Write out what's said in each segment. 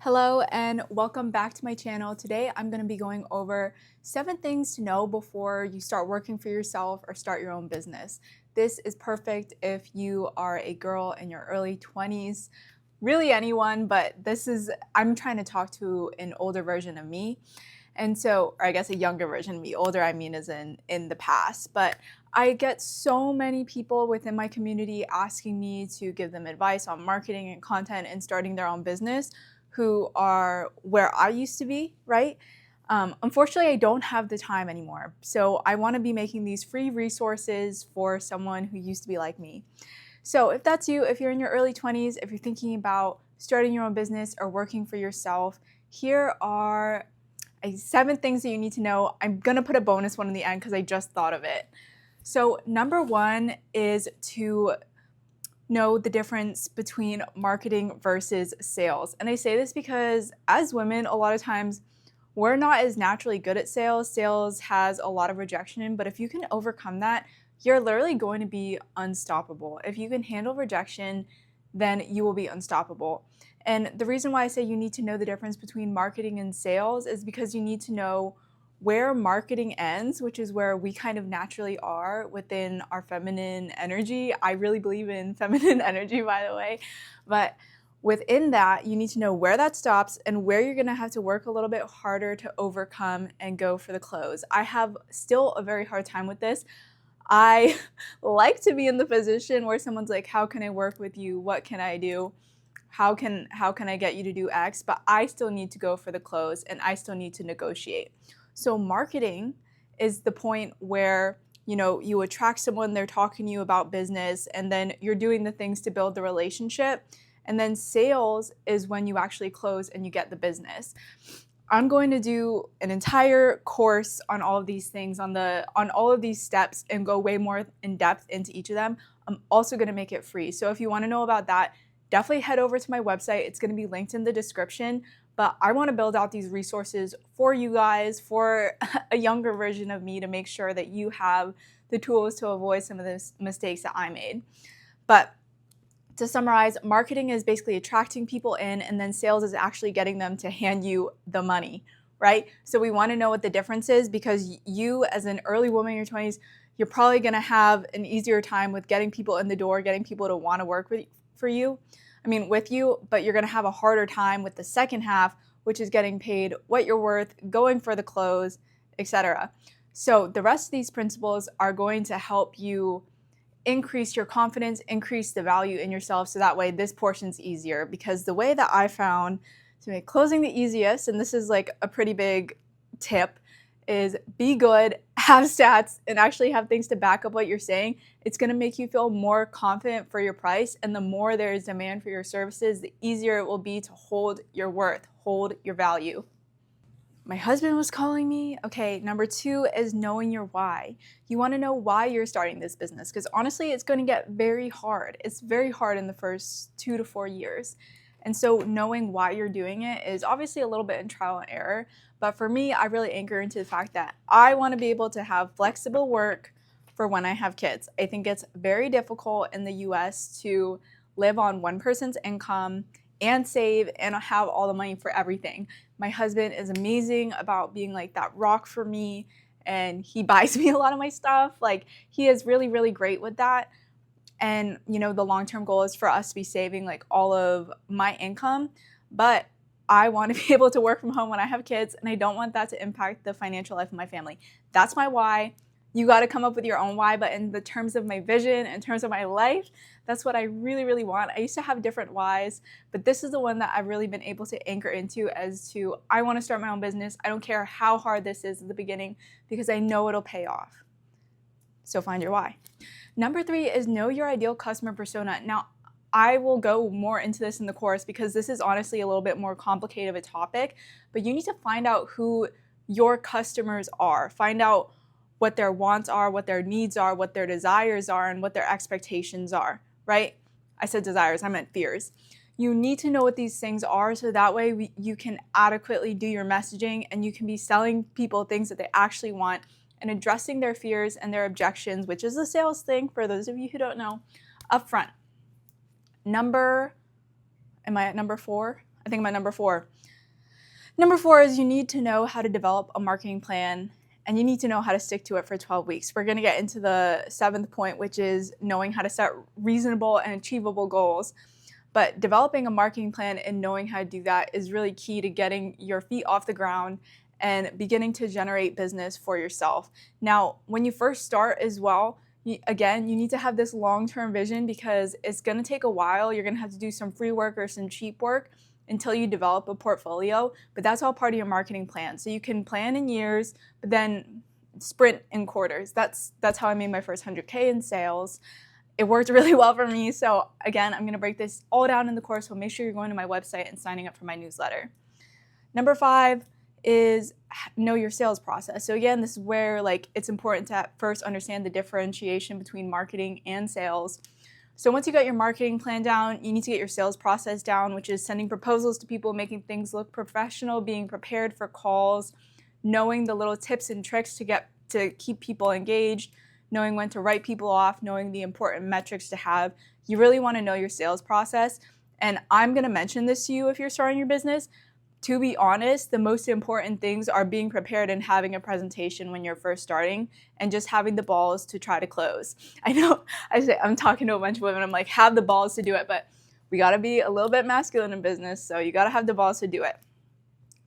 Hello and welcome back to my channel. Today I'm going to be going over 7 things to know before you start working for yourself or start your own business. This is perfect if you are a girl in your early 20s, really anyone, but I'm trying to talk to an older version of me. And so, or I guess a younger version of me. Older, I mean, is in the past. But I get so many people within my community asking me to give them advice on marketing and content and starting their own business who are where I used to be, right? Unfortunately, I don't have the time anymore. So I want to be making these free resources for someone who used to be like me. So if that's you, if you're in your early 20s, if you're thinking about starting your own business or working for yourself, here are 7 things that you need to know. I'm gonna put a bonus one in the end because I just thought of it. So number 1 is to know the difference between marketing versus sales. And I say this because as women, a lot of times we're not as naturally good at sales. Sales has a lot of rejection, but if you can overcome that, you're literally going to be unstoppable. If you can handle rejection, then you will be unstoppable. And the reason why I say you need to know the difference between marketing and sales is because you need to know where marketing ends, which is where we kind of naturally are within our feminine energy. I really believe in feminine energy, by the way. But within that, you need to know where that stops and where you're going to have to work a little bit harder to overcome and go for the close. I have still a very hard time with this. I like to be in the position where someone's like, how can I work with you? What can I do? How can I get you to do X? But I still need to go for the close and I still need to negotiate. So marketing is the point where, you attract someone, they're talking to you about business, and then you're doing the things to build the relationship. And then sales is when you actually close and you get the business. I'm going to do an entire course on all of these things, on all of these steps, and go way more in depth into each of them. I'm also going to make it free. So if you want to know about that, definitely head over to my website. It's going to be linked in the description. But I want to build out these resources for you guys, for a younger version of me, to make sure that you have the tools to avoid some of the mistakes that I made. But to summarize, marketing is basically attracting people in, and then sales is actually getting them to hand you the money, right? So we want to know what the difference is, because you, as an early woman in your 20s, you're probably going to have an easier time with getting people in the door, getting people to want to work with you, but you're going to have a harder time with the second half, which is getting paid what you're worth, going for the close, etc. So the rest of these principles are going to help you increase your confidence, increase the value in yourself, so that way this portion's easier. Because the way that I found to make closing the easiest, and this is like a pretty big tip, is be good, have stats, and actually have things to back up what you're saying. It's going to make you feel more confident for your price, and the more there is demand for your services, the easier it will be to hold your worth, hold your value. My husband was calling me. Okay, number 2 is knowing your why. You want to know why you're starting this business, because honestly, it's going to get very hard. It's very hard in the first 2 to 4 years. And so knowing why you're doing it is obviously a little bit in trial and error. But for me, I really anchor into the fact that I want to be able to have flexible work for when I have kids. I think it's very difficult in the US to live on one person's income and save and have all the money for everything. My husband is amazing about being like that rock for me, and he buys me a lot of my stuff. Like, he is really, really great with that. And, the long-term goal is for us to be saving like all of my income, but I want to be able to work from home when I have kids, and I don't want that to impact the financial life of my family. That's my why. You got to come up with your own why, but in the terms of my vision, in terms of my life, that's what I really, really want. I used to have different whys, but this is the one that I've really been able to anchor into as to, I want to start my own business. I don't care how hard this is at the beginning, because I know it'll pay off. So find your why. Number 3 is know your ideal customer persona. Now, I will go more into this in the course because this is honestly a little bit more complicated of a topic, but you need to find out who your customers are. Find out what their wants are, what their needs are, what their desires are, and what their expectations are, right? I said desires, I meant fears. You need to know what these things are, so that way you can adequately do your messaging, and you can be selling people things that they actually want and addressing their fears and their objections, which is a sales thing for those of you who don't know, up front. Am I at number 4? I think I'm at number 4. Number 4 is you need to know how to develop a marketing plan, and you need to know how to stick to it for 12 weeks. We're going to get into the 7th point, which is knowing how to set reasonable and achievable goals. But developing a marketing plan and knowing how to do that is really key to getting your feet off the ground and beginning to generate business for yourself. Now, when you first start as well, you need to have this long-term vision, because it's going to take a while. You're going to have to do some free work or some cheap work until you develop a portfolio, but that's all part of your marketing plan. So you can plan in years, but then sprint in quarters. That's how I made my first 100K in sales. It worked really well for me. So again, I'm gonna break this all down in the course, so make sure you're going to my website and signing up for my newsletter. Number 5 is know your sales process. So again, this is where it's important to first understand the differentiation between marketing and sales. So once you got your marketing plan down, you need to get your sales process down, which is sending proposals to people, making things look professional, being prepared for calls, knowing the little tips and tricks to keep people engaged, knowing when to write people off, knowing the important metrics to have. You really want to know your sales process. And I'm going to mention this to you if you're starting your business. To be honest, the most important things are being prepared and having a presentation when you're first starting, and just having the balls to try to close. I know I'm talking to a bunch of women, I'm like, have the balls to do it, but we got to be a little bit masculine in business, so you got to have the balls to do it.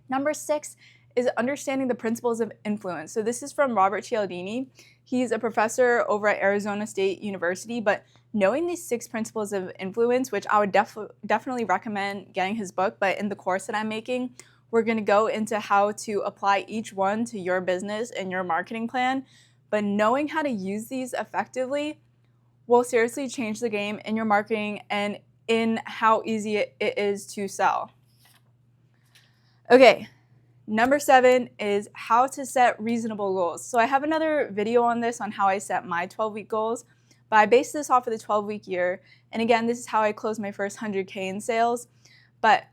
Number 6 is understanding the principles of influence. So this is from Robert Cialdini. He's a professor over at Arizona State University, but knowing these 6 principles of influence, which I would definitely recommend getting his book, but in the course that I'm making, we're going to go into how to apply each one to your business and your marketing plan. But knowing how to use these effectively will seriously change the game in your marketing and in how easy it is to sell. Okay. Number 7 is how to set reasonable goals. So I have another video on this, on how I set my 12-week goals, but I based this off of the 12-week year. And again, this is how I closed my first 100K in sales. But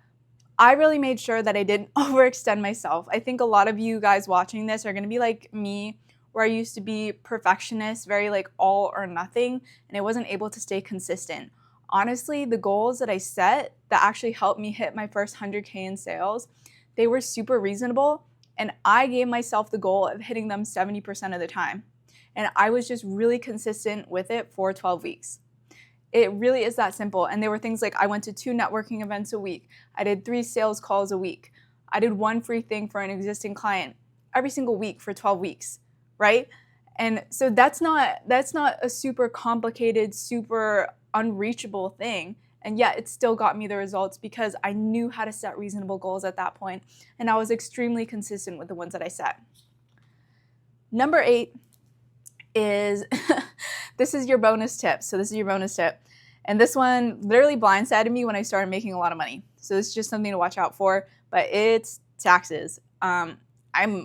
I really made sure that I didn't overextend myself. I think a lot of you guys watching this are going to be like me, where I used to be perfectionist, very all or nothing, and I wasn't able to stay consistent. Honestly, the goals that I set that actually helped me hit my first 100K in sales, they were super reasonable, and I gave myself the goal of hitting them 70% of the time. And I was just really consistent with it for 12 weeks. It really is that simple. And there were things like I went to 2 networking events a week. I did 3 sales calls a week. I did 1 free thing for an existing client every single week for 12 weeks, right? And so that's not a super complicated, super unreachable thing. And yet it still got me the results because I knew how to set reasonable goals at that point. And I was extremely consistent with the ones that I set. Number 8 is, this is your bonus tip. So this is your bonus tip. And this one literally blindsided me when I started making a lot of money. So it's just something to watch out for, but it's taxes. I'm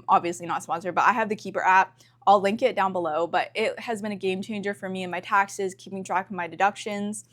obviously not sponsored, but I have the Keeper app. I'll link it down below, but it has been a game changer for me in my taxes, keeping track of my deductions,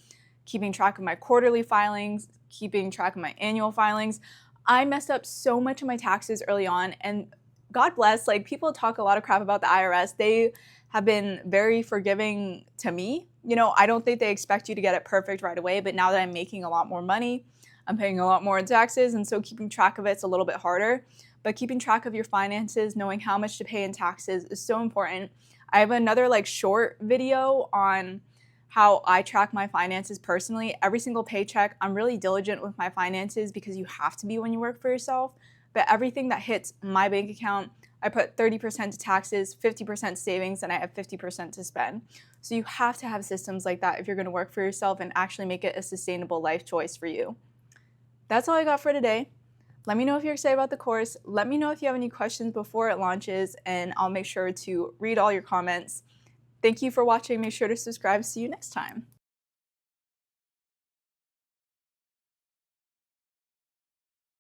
keeping track of my quarterly filings, keeping track of my annual filings. I messed up so much of my taxes early on, and God bless, people talk a lot of crap about the IRS. They have been very forgiving to me. I don't think they expect you to get it perfect right away, but now that I'm making a lot more money, I'm paying a lot more in taxes, and so keeping track of it's a little bit harder. But keeping track of your finances, knowing how much to pay in taxes is so important. I have another short video on how I track my finances personally. Every single paycheck, I'm really diligent with my finances because you have to be when you work for yourself. But everything that hits my bank account, I put 30% to taxes, 50% savings, and I have 50% to spend. So you have to have systems like that if you're going to work for yourself and actually make it a sustainable life choice for you. That's all I got for today. Let me know if you're excited about the course. Let me know if you have any questions before it launches, and I'll make sure to read all your comments. Thank you for watching. Make sure to subscribe. See you next time.